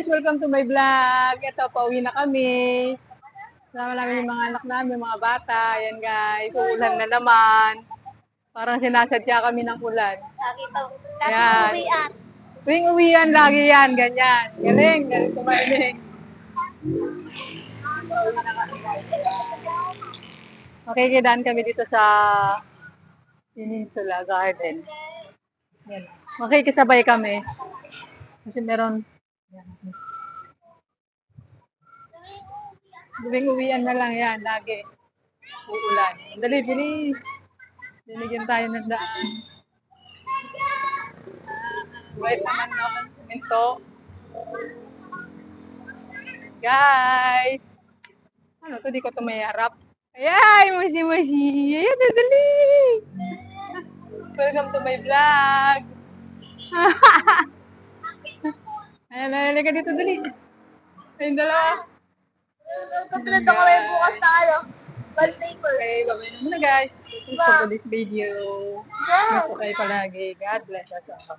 guys, welcome to my vlog. Ito, pauwi na kami. Kasama namin yung mga anak namin, mga bata. Ayan guys, uulan na naman. Parang sinasadya kami ng ulan. Ayan. Tuwing uwian, lagi yan, ganyan. Galing, galing tumarinig. Okay, kidaan kami dito sa Peninsula Garden. Yan. Okay, kasabay kami. Kasi meron, tuwing uwian na lang yan, lagi. Uulan. Dali, bilis. Binigyan tayo ng daan. Wait naman ng semento. Guys! Ano to, di ko ito mayarap. Ayay, mushi-mushi. Ayan, dali. Welcome to my vlog. Ayan, nalalaga dito, dali. Ayun, dalawa. Kapilad ako rin bukas na wallpaper. Okay, bye-bye na muna guys. Thanks for this video. Ingat po kayo palagi. God bless us all.